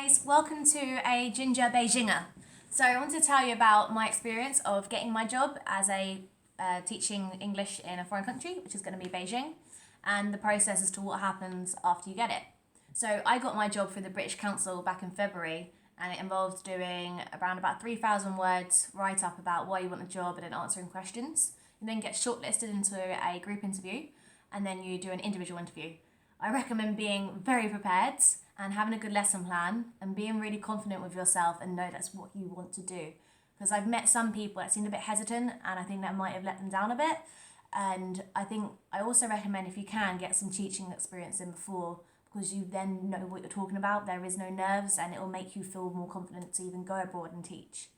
Guys, welcome to a Ginger Beijinger. So I want to tell you about my experience of getting my job as a teaching English in a foreign country, which is going to be Beijing, and the process as to what happens after you get it. So I got my job through the British Council back in February, and it involved doing around about 3,000 words write up about why you want the job and then answering questions. You then get shortlisted into a group interview, and then you do an individual interview. I recommend being very prepared and having a good lesson plan and being really confident with yourself and know that's what you want to do. Because I've met some people that seemed a bit hesitant and I think that might have let them down a bit. And I also recommend, if you can, get some teaching experience in before, because you then know what you're talking about. There is no nerves and it will make you feel more confident to even go abroad and teach.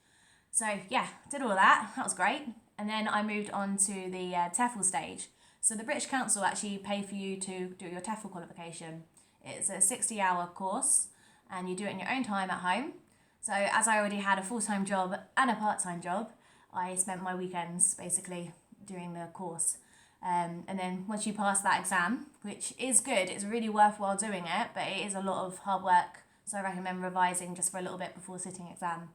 So yeah, did all that. That was great. And then I moved on to the TEFL stage. So the British Council actually pay for you to do your TEFL qualification. It's a 60-hour course and you do it in your own time at home. So as I already had a full-time job and a part-time job, I spent my weekends basically doing the course. And then once you pass that exam, which is good, it's really worthwhile doing it, but it is a lot of hard work. So I recommend revising just for a little bit before sitting exam.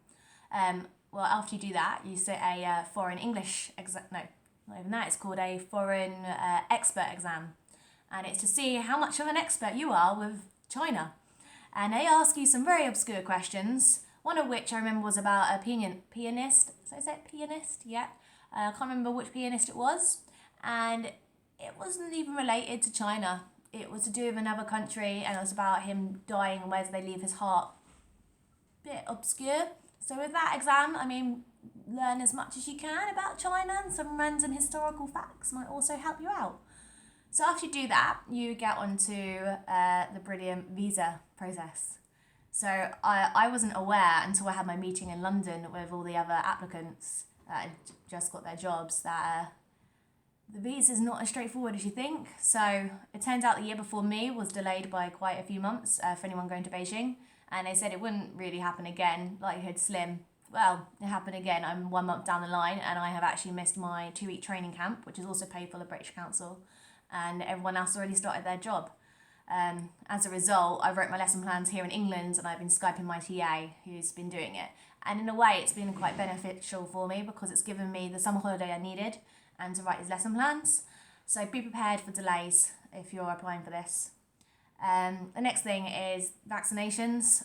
Well, after you do that, you sit a foreign English exam. No, not even that. It's called a foreign expert exam. And it's to see how much of an expert you are with China. And they ask you some very obscure questions, one of which I remember was about a pianist. So is that pianist? Yeah. I can't remember which pianist it was. And it wasn't even related to China. It was to do with another country, and it was about him dying and where do they leave his heart. Bit obscure. So with that exam, learn as much as you can about China, and some random historical facts might also help you out. So after you do that, you get onto the brilliant visa process. So I wasn't aware until I had my meeting in London with all the other applicants that had just got their jobs that the visa is not as straightforward as you think. So it turns out the year before me was delayed by quite a few months for anyone going to Beijing. And they said it wouldn't really happen again, likelihood slim. Well, it happened again. I'm 1 month down the line and I have actually missed my 2-week training camp, which is also paid for the British Council. And everyone else already started their job. As a result, I wrote my lesson plans here in England and I've been Skyping my TA who's been doing it. And in a way, it's been quite beneficial for me because it's given me the summer holiday I needed and to write his lesson plans. So be prepared for delays if you're applying for this. The next thing is vaccinations.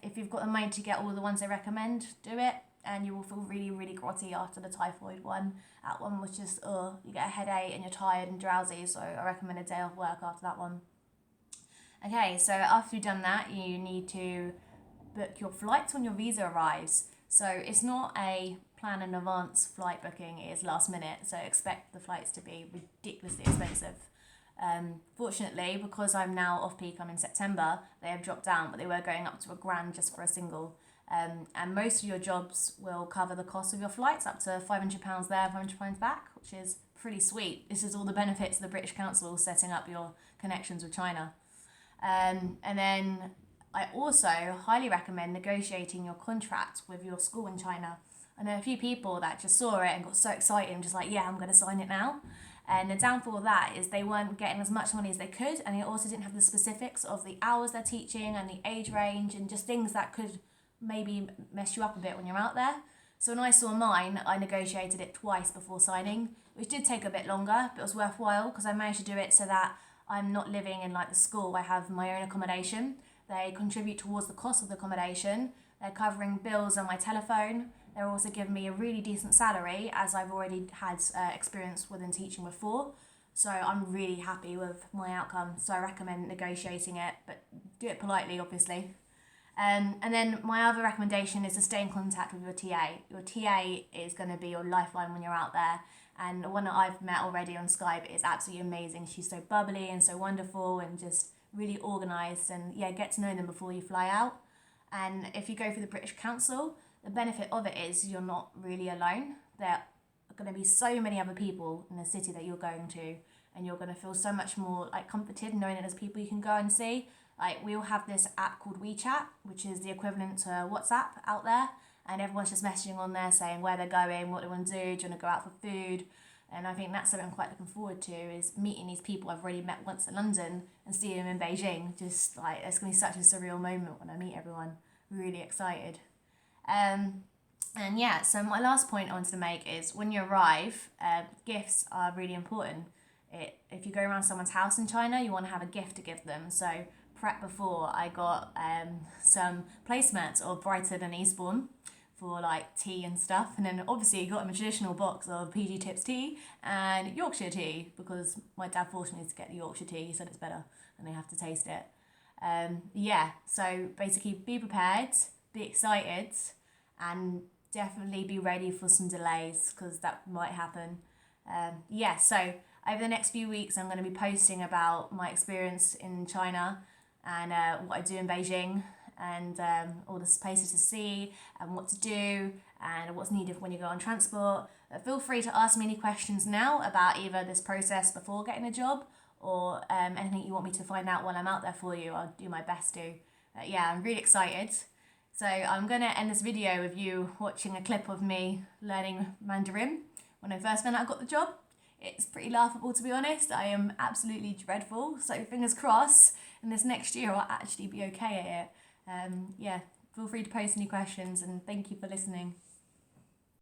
If you've got the money to get all the ones they recommend, do it. And you will feel really, really grotty after the typhoid one. That one was just, you get a headache and you're tired and drowsy, so I recommend a day off work after that one. Okay, so after you've done that, you need to book your flights when your visa arrives. So it's not a plan in advance flight booking, it is last minute, so expect the flights to be ridiculously expensive. Fortunately, because I'm now off-peak, I'm in September, they have dropped down, but they were going up to £1,000 just for a single. And most of your jobs will cover the cost of your flights, up to £500 there, £500 back, which is pretty sweet. This is all the benefits of the British Council setting up your connections with China. And then I also highly recommend negotiating your contract with your school in China. I know a few people that just saw it and got so excited and just like, yeah, I'm going to sign it now. And the downfall of that is they weren't getting as much money as they could, and they also didn't have the specifics of the hours they're teaching and the age range and just things that could maybe mess you up a bit when you're out there. So when I saw mine, I negotiated it twice before signing, which did take a bit longer, but it was worthwhile because I managed to do it so that I'm not living in like the school. I have my own accommodation. They contribute towards the cost of the accommodation. They're covering bills on my telephone. They're also giving me a really decent salary, as I've already had experience within teaching before. So I'm really happy with my outcome. So I recommend negotiating it, but do it politely, obviously. And then my other recommendation is to stay in contact with your TA. Your TA is going to be your lifeline when you're out there. And the one that I've met already on Skype is absolutely amazing. She's so bubbly and so wonderful and just really organised. And yeah, get to know them before you fly out. And if you go for the British Council, the benefit of it is you're not really alone. There are going to be so many other people in the city that you're going to, and you're going to feel so much more comforted knowing that there's people you can go and see. We all have this app called WeChat, which is the equivalent to WhatsApp out there, and everyone's just messaging on there saying where they're going, what they want to do you want to go out for food? And I think that's something I'm quite looking forward to, is meeting these people I've already met once in London and seeing them in Beijing. Just like, it's going to be such a surreal moment when I meet everyone. Really excited. And yeah, so my last point I wanted to make is when you arrive, gifts are really important. If you go around someone's house in China, you want to have a gift to give them. So prep before, I got some placemats of Brighton and Eastbourne for like tea and stuff, and then obviously got them a traditional box of PG Tips tea and Yorkshire tea, because my dad forced me to get the Yorkshire tea. He said it's better and they have to taste it. Yeah, so basically be prepared, be excited, and definitely be ready for some delays, because that might happen. Yeah, so over the next few weeks I'm going to be posting about my experience in China and what I do in Beijing, and all the places to see and what to do and what's needed when you go on transport. Feel free to ask me any questions now about either this process before getting a job, or anything you want me to find out while I'm out there for you. I'll do my best to. Yeah, I'm really excited. So I'm going to end this video with you watching a clip of me learning Mandarin when I first found out I got the job. It's pretty laughable, to be honest. I am absolutely dreadful. So fingers crossed, in this next year I'll actually be okay at it. Yeah, feel free to post any questions, and thank you for listening.